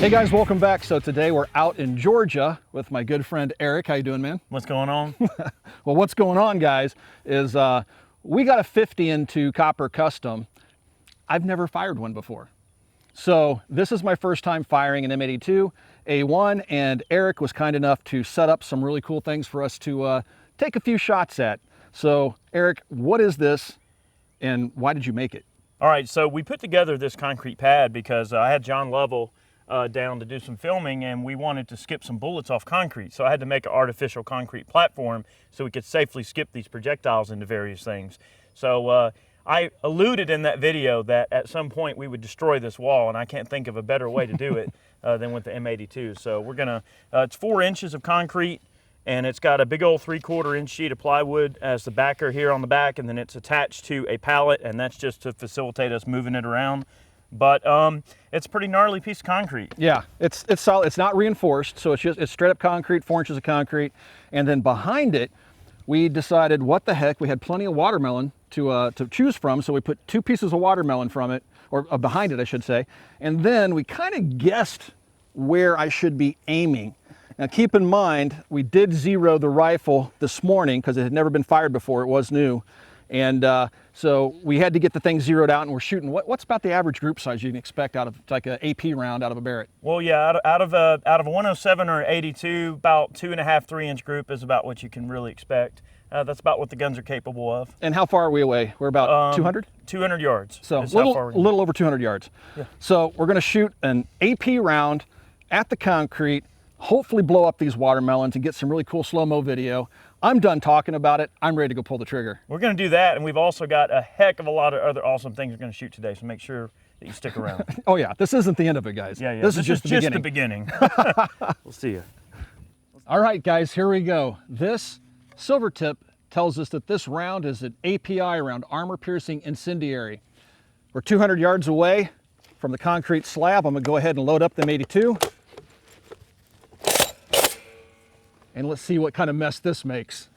Hey guys, welcome back. So today we're out in Georgia with my good friend Eric. How you doing, man? What's going on? Well, what's going on, guys, is we got a 50 into Copper Custom. I've never fired one before. So this is my first time firing an M82A1, and Eric was kind enough to set up some really cool things for us to take a few shots at. So Eric, what is this and why did you make it? All right, so we put together this concrete pad because I had John Lovell down to do some filming, and we wanted to skip some bullets off concrete. So I had to make an artificial concrete platform so we could safely skip these projectiles into various things. So I alluded in that video that at some point we would destroy this wall, and I can't think of a better way to do it than with the M82. So we're gonna, it's 4 inches of concrete, and it's got a big old 3/4 inch sheet of plywood as the backer here on the back, and then it's attached to a pallet, and that's just to facilitate us moving it around. But it's a pretty gnarly piece of concrete. Yeah, it's solid. It's not reinforced, so it's straight up concrete, 4 inches of concrete. And then behind it, we decided, what the heck, we had plenty of watermelon to choose from, so we put 2 pieces of watermelon from it, or behind it, I should say. And then we kind of guessed where I should be aiming. Now keep in mind, we did zero the rifle this morning because it had never been fired before, it was new. And so we had to get the thing zeroed out, and we're shooting. What's about the average group size you can expect out of like an AP round out of a Barrett? Well, yeah, out of a 107 or 82, about 2.5, 3 inch group is about what you can really expect. That's about what the guns are capable of. And how far are we away? We're about 200? 200 yards. So a little over 200 yards. Yeah. So we're going to shoot an AP round at the concrete, hopefully blow up these watermelons and get some really cool slow-mo video. I'm done talking about it. I'm ready to go pull the trigger. We're going to do that, and we've also got a heck of a lot of other awesome things we're going to shoot today, so make sure that you stick around. Oh yeah, this isn't the end of it, guys. Yeah. This is just the beginning. We'll see you. All right, guys, here we go. This silver tip tells us that this round is an API round, armor-piercing incendiary. We're 200 yards away from the concrete slab. I'm going to go ahead and load up the M82. And let's see what kind of mess this makes.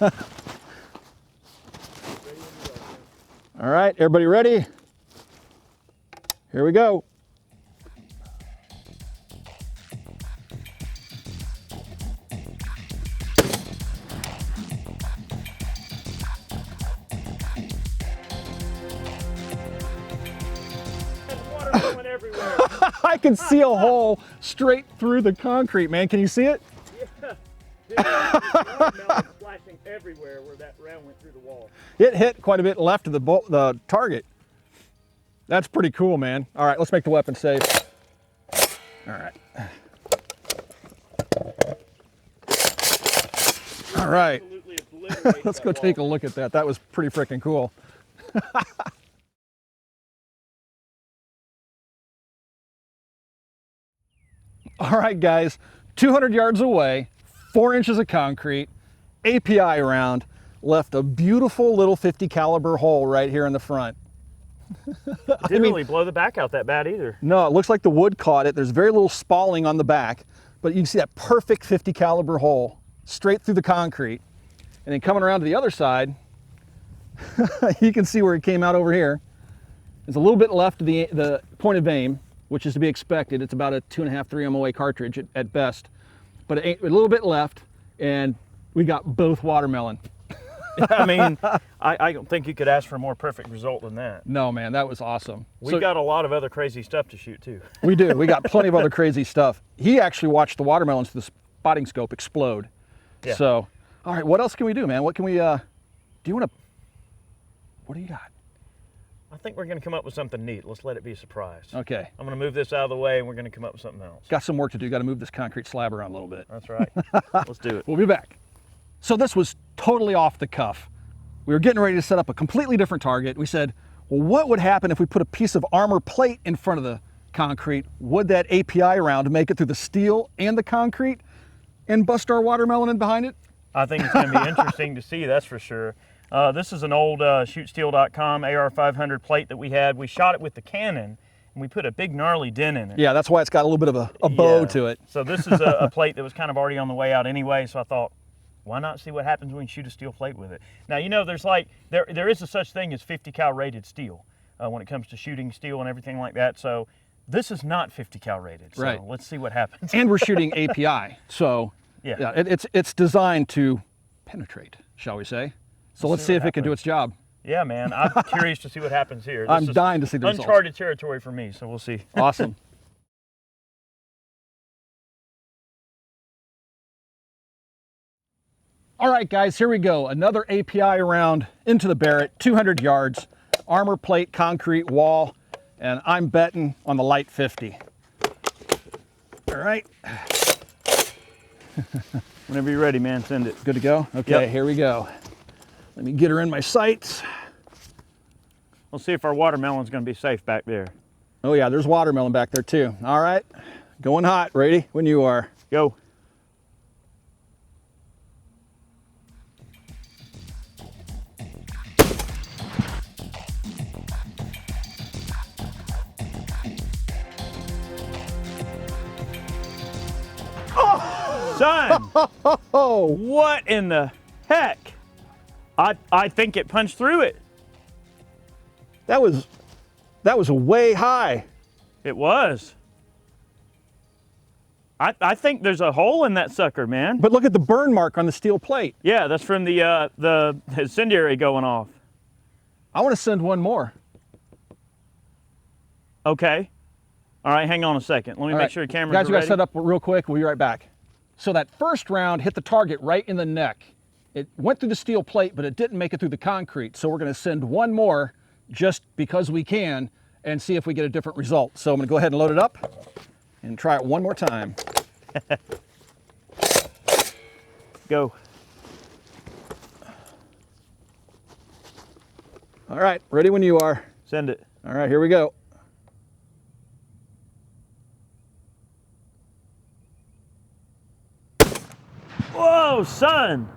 All right, everybody ready? Here we go. Watermelon everywhere. I can see a hole straight through the concrete, man. Can you see it? Watermelon splashing everywhere where that round went through the wall. It hit quite a bit left of the target. That's pretty cool, man. All right, let's make the weapon safe. All right. All right. Let's go take a look at that. That was pretty freaking cool. All right, guys, 200 yards away, 4 inches of concrete, API round, left a beautiful little 50 caliber hole right here in the front. Didn't really blow the back out that bad either. No, it looks like the wood caught it. There's very little spalling on the back, but you can see that perfect 50 caliber hole straight through the concrete. And then coming around to the other side, you can see where it came out over here. There's a little bit left of the point of aim, which is to be expected. It's about a 2.5, 3 MOA cartridge at best. But a little bit left, and we got both watermelon. I mean, I don't think you could ask for a more perfect result than that. No, man, that was awesome. We've got a lot of other crazy stuff to shoot, too. We do. We got plenty of other crazy stuff. He actually watched the watermelons through the spotting scope explode. Yeah. So, all right, what else can we do, man? What can we, do you want to, what do you got? I think we're going to come up with something neat. Let's let it be a surprise. Okay. I'm going to move this out of the way, and we're going to come up with something else. Got some work to do. Got to move this concrete slab around a little bit. That's right. Let's do it. We'll be back. So this was totally off the cuff. We were getting ready to set up a completely different target. We said, well, what would happen if we put a piece of armor plate in front of the concrete? Would that API round make it through the steel and the concrete and bust our watermelon in behind it? I think it's going to be interesting to see, that's for sure. This is an old shootsteel.com AR-500 plate that we had. We shot it with the Canon, and we put a big gnarly dent in it. Yeah, that's why it's got a little bit of a bow to it. So this is a plate that was kind of already on the way out anyway, so I thought, why not see what happens when you shoot a steel plate with it? Now, you know, there's like, there is a such thing as 50 cal rated steel when it comes to shooting steel and everything like that. So this is not 50 cal rated. So Right. let's see what happens. And we're shooting API, so Yeah. it's designed to penetrate, shall we say. So let's see if it can do its job. Yeah, man. I'm curious to see what happens here. I'm dying to see the results. Uncharted territory for me, so we'll see. Awesome. All right, guys, here we go. Another API round into the Barrett, 200 yards, armor plate, concrete wall, and I'm betting on the light 50. All right. Whenever you're ready, man, send it. Good to go? Okay, Yep. Here we go. Let me get her in my sights. We'll see if our watermelon's going to be safe back there. Oh yeah, there's watermelon back there too. All right, going hot. Ready when you are. Go. Son, Oh, what in the heck? I think it punched through it. that was way high. It was. I think there's a hole in that sucker, man. But look at the burn mark on the steel plate. Yeah, that's from the incendiary going off. I want to send one more. Okay. All right, hang on a second. Let me All make right. sure the cameras Guys, are we got ready. to set up real quick. We'll be right back. So that first round hit the target right in the neck. It went through the steel plate, but it didn't make it through the concrete. So we're going to send one more just because we can and see if we get a different result. So I'm going to go ahead and load it up and try it one more time. Go. All right, ready when you are. Send it. All right, here we go. Whoa, son.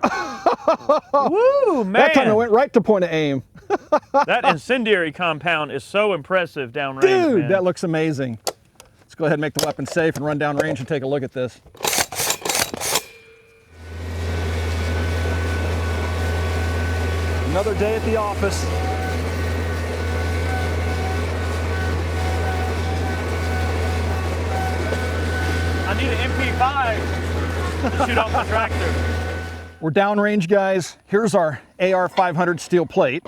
Woo, man. That time it went right to point of aim. That incendiary compound is so impressive downrange, Dude, man. that looks amazing. Let's go ahead and make the weapon safe and run down range and take a look at this. Another day at the office. I need an MP5 to shoot off the tractor. We're downrange, guys. Here's our AR-500 steel plate.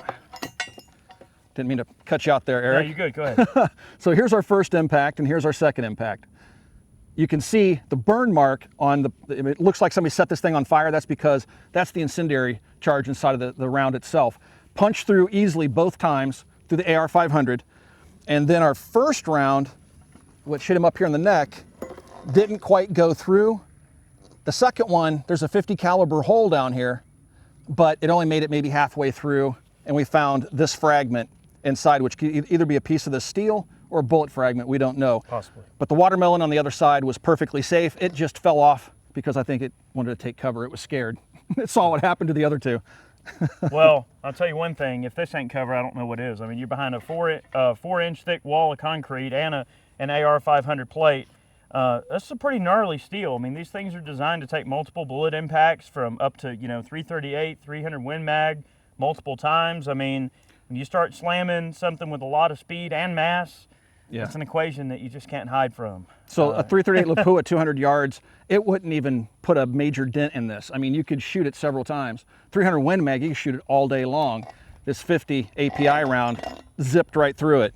Didn't mean to cut you out there, Yeah, Eric. you're good. Go ahead. So here's our first impact, and here's our second impact. You can see the burn mark on the, it looks like somebody set this thing on fire. That's because that's the incendiary charge inside of the round itself. Punched through easily both times through the AR-500. And then our first round, which hit him up here in the neck, didn't quite go through. The second one, there's a 50 caliber hole down here, but it only made it maybe halfway through, and we found this fragment inside, which could either be a piece of the steel or a bullet fragment, we don't know. Possibly. But the watermelon on the other side was perfectly safe. It just fell off because I think it wanted to take cover. It was scared. It saw what happened to the other two. Well, I'll tell you one thing. If this ain't cover, I don't know what is. I mean, you're behind a 4-inch thick wall of concrete and an AR-500 plate. That's a pretty gnarly steel. I mean, these things are designed to take multiple bullet impacts from up to, 338, 300 Win Mag multiple times. I mean, when you start slamming something with a lot of speed and mass, Yeah. it's an equation that you just can't hide from. So a 338 Lapua at 200 yards, it wouldn't even put a major dent in this. I mean, you could shoot it several times. 300 Win Mag, you can shoot it all day long. This 50 API round zipped right through it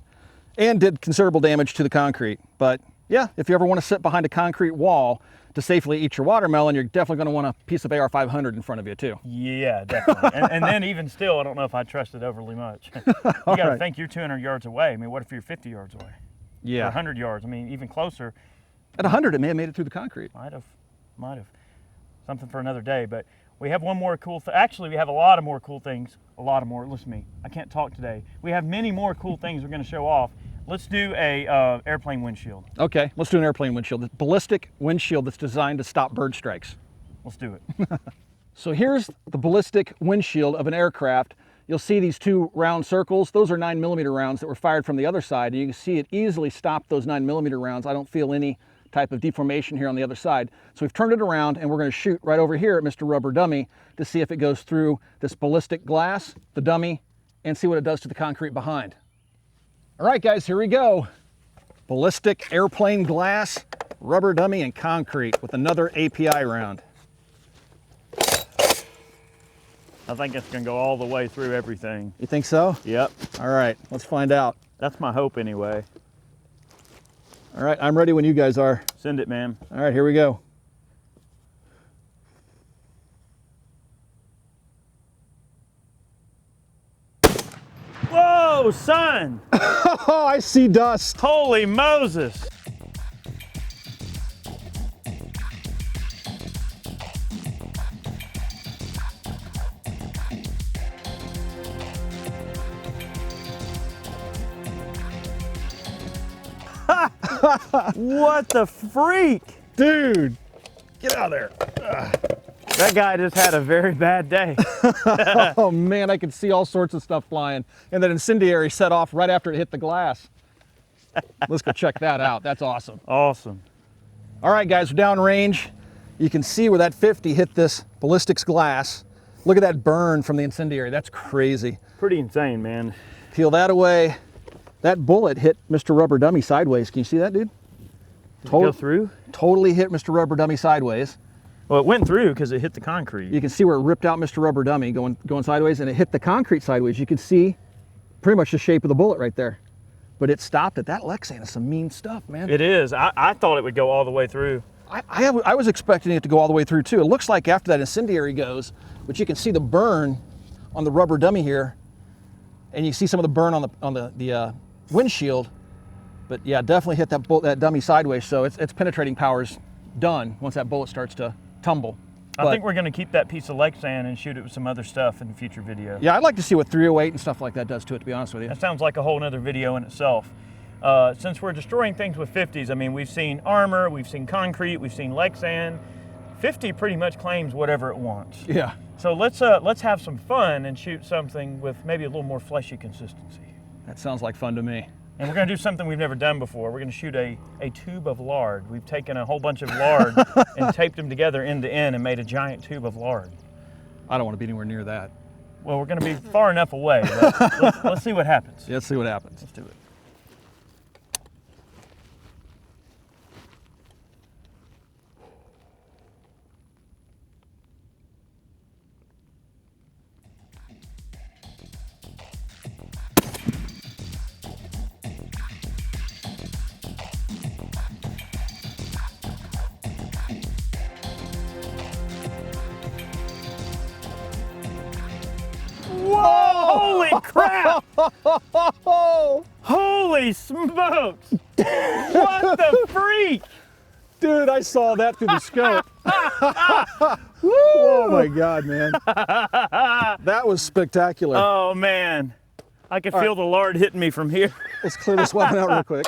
and did considerable damage to the concrete. But yeah, if you ever want to sit behind a concrete wall to safely eat your watermelon, you're definitely going to want a piece of AR-500 in front of you too. Yeah, definitely. and then even still, I don't know if I trust it overly much. You got to right. think you're 200 yards away. I mean, what if you're 50 yards away? Or Yeah. 100 yards. I mean, even closer. At 100, it may have made it through the concrete. Might have. Something for another day. But we have one more cool thing. Actually, we have a lot of more cool things. A lot of more. Listen to me. I can't talk today. We have many more cool things we're going to show off. Let's do a airplane windshield. Okay, let's do an airplane windshield. The ballistic windshield that's designed to stop bird strikes. Let's do it. So here's the ballistic windshield of an aircraft. You'll see these two round circles. Those are 9mm rounds that were fired from the other side. And you can see it easily stopped those 9mm rounds. I don't feel any type of deformation here on the other side. So we've turned it around and we're going to shoot right over here at Mr. Rubber Dummy to see if it goes through this ballistic glass, the dummy, and see what it does to the concrete behind. All right, guys, here we go. ballistic airplane glass, rubber dummy, and concrete with another API round. I think it's gonna go all the way through everything. You think so? Yep. All right, let's find out. That's my hope anyway. All right, I'm ready when you guys are. Send it, man. All right, here we go. Whoa, son! Oh, I see dust. Holy Moses! What the freak? Dude, get out of there. That guy just had a very bad day. Oh man, I could see all sorts of stuff flying. And that incendiary set off right after it hit the glass. Let's go check that out. That's awesome. Awesome. All right, guys, we're downrange. You can see where that 50 hit this ballistics glass. Look at that burn from the incendiary. That's crazy. Pretty insane, man. Peel that away. That bullet hit Mr. Rubber Dummy sideways. Can you see that, dude? Go through? Totally hit Mr. Rubber Dummy sideways. Well, it went through because it hit the concrete. You can see where it ripped out Mr. Rubber Dummy going sideways, and it hit the concrete sideways. You can see pretty much the shape of the bullet right there. But it stopped it. That Lexan is some mean stuff, man. It is. I thought it would go all the way through. I was expecting it to go all the way through too. It looks like after that incendiary goes, but you can see the burn on the Rubber Dummy here, and you see some of the burn on the windshield. But yeah, definitely hit that dummy sideways. So its penetrating power's done once that bullet starts to tumble. I think we're going to keep that piece of Lexan and shoot it with some other stuff in the future video. Yeah, I'd like to see what 308 and stuff like that does to it, to be honest with you. That sounds like a whole nother video in itself. Since we're destroying things with 50s, I mean, we've seen armor, we've seen concrete, we've seen Lexan. 50 pretty much claims whatever it wants. Yeah. So let's have some fun and shoot something with maybe a little more fleshy consistency. That sounds like fun to me. And we're going to do something we've never done before. We're going to shoot a tube of lard. We've taken a whole bunch of lard and taped them together end to end and made a giant tube of lard. I don't want to be anywhere near that. Well, we're going to be far enough away. But let's see what happens. Yeah, let's see what happens. Let's do it. Whoa! Holy crap! Holy smokes! What the freak? Dude, I saw that through the scope. Oh my God, man. That was spectacular. Oh man. I could feel the lard hitting me from here. Let's clear this weapon out real quick.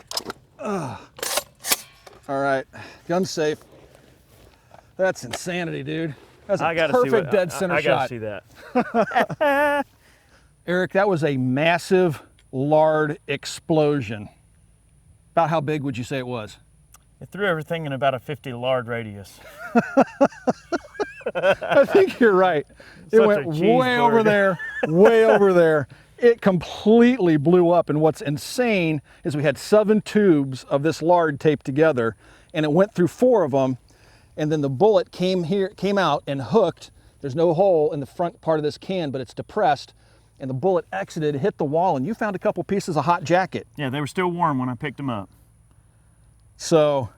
All right, gun's safe. That's insanity, dude. That's a perfect dead center shot. I gotta see that. Eric, that was a massive lard explosion. About how big would you say it was? It threw everything in about a 50 lard radius. I think you're right. It went way over there, way over there. It completely blew up, and what's insane is we had 7 tubes of this lard taped together, and it went through 4 of them, and then the bullet came out and hooked. There's no hole in the front part of this can, but it's depressed, and the bullet exited, hit the wall, and you found a couple pieces of hot jacket. Yeah, they were still warm when I picked them up. So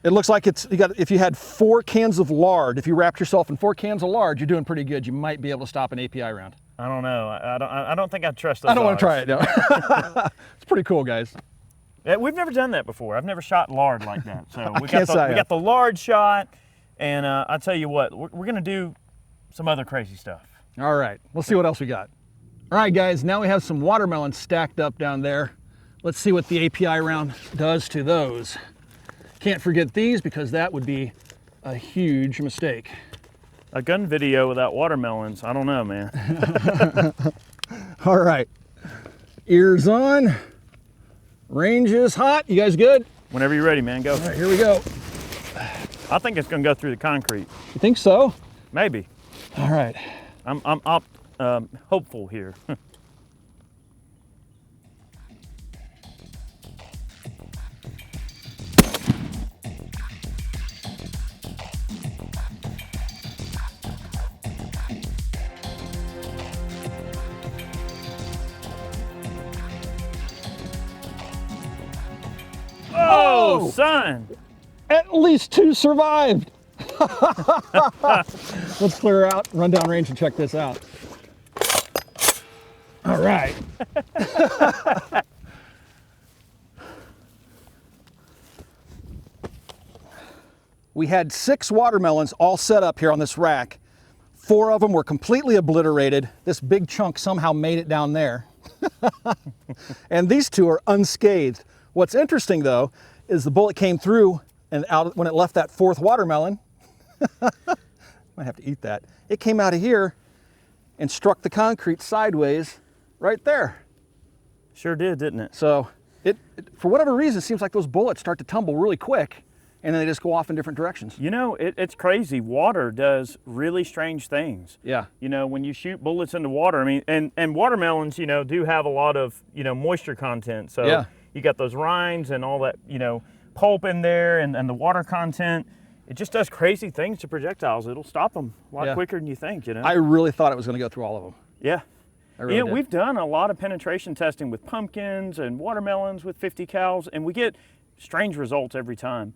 it looks like if you had 4 cans of lard, if you wrapped yourself in 4 cans of lard, you're doing pretty good. You might be able to stop an API round. I don't know. I don't think I'd trust those. I don't want to try it, no. It's pretty cool, guys. Yeah, we've never done that before. I've never shot lard like that. So we we got the lard shot, and I tell you what, we're gonna do some other crazy stuff. All right, let's see what else we got. All right, guys, now we have some watermelons stacked up down there. Let's see what the API round does to those. Can't forget these because that would be a huge mistake. A gun video without watermelons, I don't know, man. All right, ears on, range is hot. You guys good? Whenever you're ready, man, go. All right, here we go. I think it's gonna go through the concrete. You think so? Maybe. All right. I'm hopeful here. Oh, son. At least 2 survived. Let's clear out, run down range and check this out. All right. We had 6 watermelons all set up here on this rack. 4 of them were completely obliterated. This big chunk somehow made it down there. And these 2 are unscathed. What's interesting though, is the bullet came through and out when it left that 4th watermelon. Might have to eat that. It came out of here and struck the concrete sideways right there. Sure did, didn't it? So it for whatever reason, it seems like those bullets start to tumble really quick and then they just go off in different directions. You know, it's crazy. Water does really strange things. Yeah. You know, when you shoot bullets into water, I mean, and watermelons, you know, do have a lot of, you know, moisture content. So yeah. You got those rinds and all that, you know, pulp in there and the water content. It just does crazy things to projectiles. It'll stop them a lot quicker than you think, you know? I really thought it was going to go through all of them. Yeah. Really you know, we've done a lot of penetration testing with pumpkins and watermelons with 50 cals, and we get strange results every time.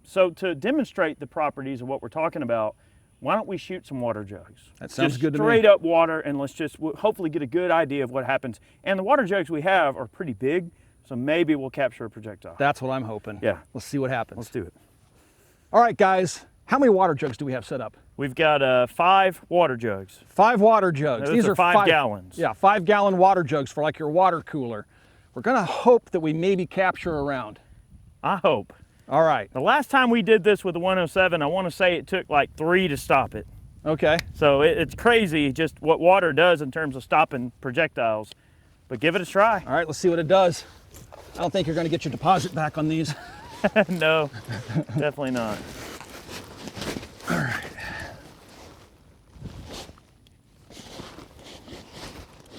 So to demonstrate the properties of what we're talking about, why don't we shoot some water jugs? That sounds just good to me. Straight up water, and let's just hopefully get a good idea of what happens. And the water jugs we have are pretty big, so maybe we'll capture a projectile. That's what I'm hoping. Yeah. Let's see what happens. Let's do it. All right, guys. How many water jugs do we have set up? We've got 5 water jugs. 5 water jugs. These are 5 gallons. Yeah, 5-gallon water jugs for like your water cooler. We're gonna hope that we maybe capture a round. I hope. All right. The last time we did this with the 107, I want to say it took like 3 to stop it. Okay. So it's crazy just what water does in terms of stopping projectiles, but give it a try. All right, let's see what it does. I don't think you're gonna get your deposit back on these. No, definitely not. All right.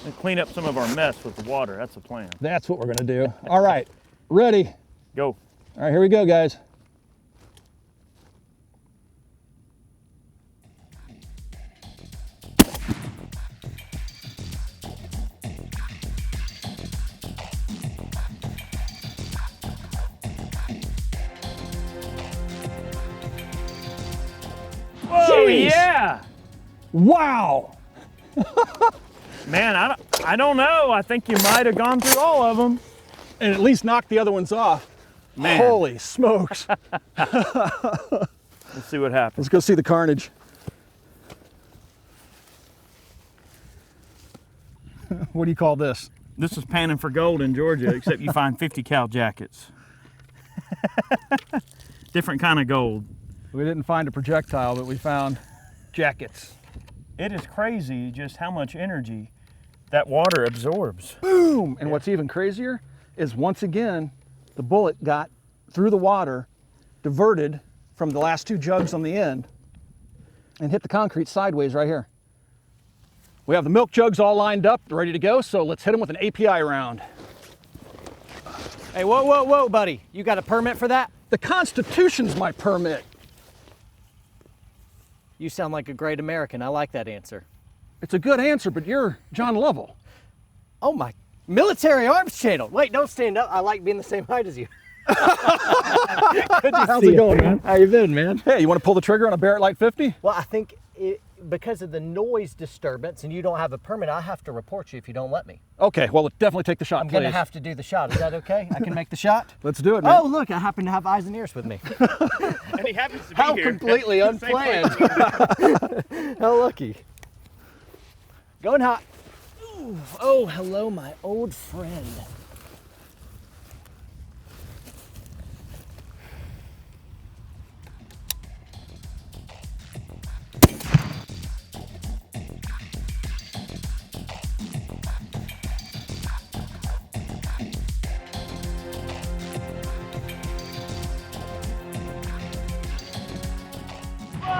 And clean up some of our mess with the water. That's the plan. That's what we're gonna do. All right, ready? Go. All right, here we go, guys. Oh Jeez. yeah! Wow. Man, I don't know. I think you might have gone through all of them. And at least knock the other ones off. Man. Holy smokes. Let's see what happens. Let's go see the carnage. What do you call this? This is panning for gold in Georgia, except you find 50 cal jackets. Different kind of gold. We didn't find a projectile, but we found jackets. It is crazy just how much energy that water absorbs. Boom! And what's even crazier is once again, the bullet got through the water, diverted from the last 2 jugs on the end, and hit the concrete sideways right here. We have the milk jugs all lined up, ready to go, so let's hit them with an API round. Hey, whoa, whoa, whoa, buddy. You got a permit for that? The Constitution's my permit. You sound like a great American. I like that answer. It's a good answer, but you're John Lovell. Oh my, military arms channel. Wait, don't stand up. I like being the same height as you. How's it going, man? How you been, man? Hey, you want to pull the trigger on a Barrett Light 50? Well, I think because of the noise disturbance and you don't have a permit, I have to report you if you don't let me. Okay, well, definitely take the shot, I'm please. going to have to do the shot. Is that okay? I can make the shot? Let's do it, man. Oh, look, I happen to have eyes and ears with me. And he happens to be How here. completely unplanned. How lucky. Going hot. Ooh, oh, hello, my old friend.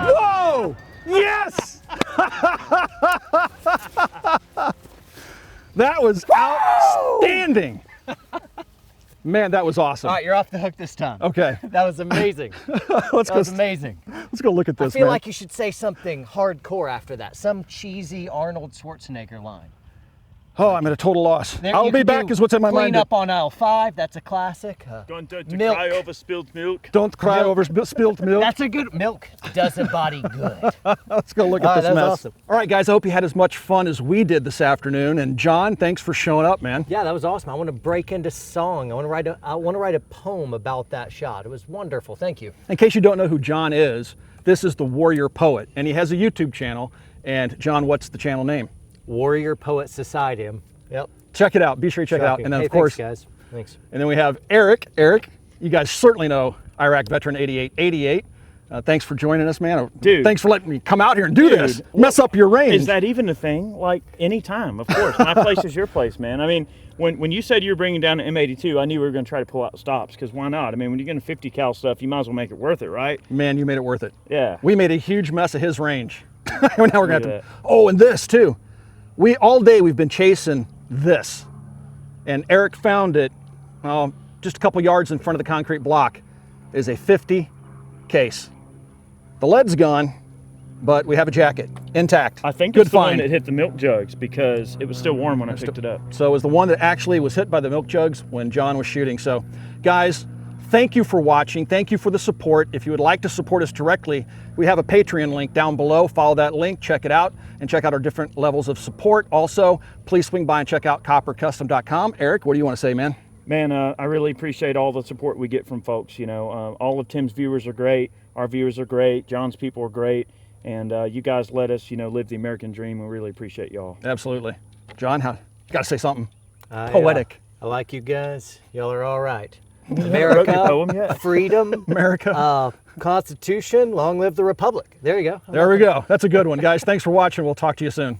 Whoa! Yes! That was outstanding. Man, that was awesome. All right, you're off the hook this time. Okay. That was amazing. Let's That was amazing. Let's go look at this, I feel man. like you should say something hardcore after that. Some cheesy Arnold Schwarzenegger line. Oh, I'm at a total loss. There I'll you be can back do is what's in my clean mind. up on aisle 5. That's a classic. Don't Milk. cry over spilled milk. Don't cry over spilled milk. That's a good milk. Does a body good. Let's go look All at right, this that was mess. awesome. All right, guys, I hope you had as much fun as we did this afternoon. And John, thanks for showing up, man. Yeah, that was awesome. I want to break into song. I want to write a poem about that shot. It was wonderful. Thank you. In case you don't know who John is, this is the Warrior Poet, and he has a YouTube channel. And John, what's the channel name? Warrior Poet Society. Yep. Check it out. Be sure you check it out. Shocking. And then, Hey, of course, thanks, guys. Thanks. and then we have Eric. Eric, you guys certainly know Iraq Veteran 8888. Thanks for joining us, man. Dude. Thanks for letting me come out here and do this. Mess up your range. Is that even a thing? Like, anytime, of course. My place is your place, man. I mean, when you said you were bringing down an M82, I knew we were going to try to pull out stops, because why not? I mean, when you're getting 50 cal stuff, you might as well make it worth it, right? Man, you made it worth it. Yeah. We made a huge mess of his range. Now we're going to have to. that. Oh, and this too. All day we've been chasing this. And Eric found it just a couple yards in front of the concrete block. Is a 50 case. The lead's gone, but we have a jacket intact. I think good it's the one find. that hit the milk jugs, because it was still warm when I picked it up. So it was the one that actually was hit by the milk jugs when John was shooting. So guys, thank you for watching. Thank you for the support. If you would like to support us directly, we have a Patreon link down below. Follow that link, check it out, and check out our different levels of support. Also, please swing by and check out coppercustom.com. Eric, what do you want to say, man? Man, I really appreciate all the support we get from folks. You know, all of Tim's viewers are great. Our viewers are great. John's people are great. And you guys let us, live the American dream. We really appreciate y'all. Absolutely. John, you got to say something I poetic. like you guys. Y'all are all right. Wrote your America, poem yet? freedom, America. Constitution, long live the Republic. There you go. There we go. That's a good one, guys. Thanks for watching. We'll talk to you soon.